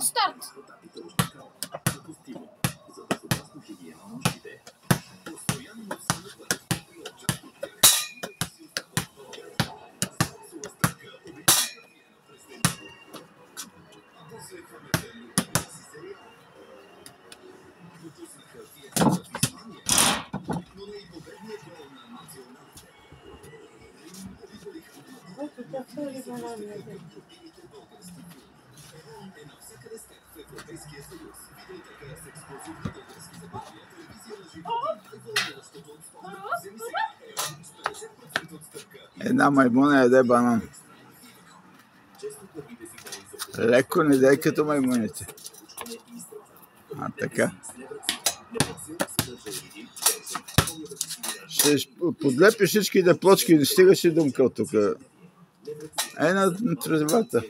Старт! Една маймуна яде банан. Леко не дай като маймуните. Така. Ще подлепи всичките плочки, не стигаш и думка от тук. На трезвата.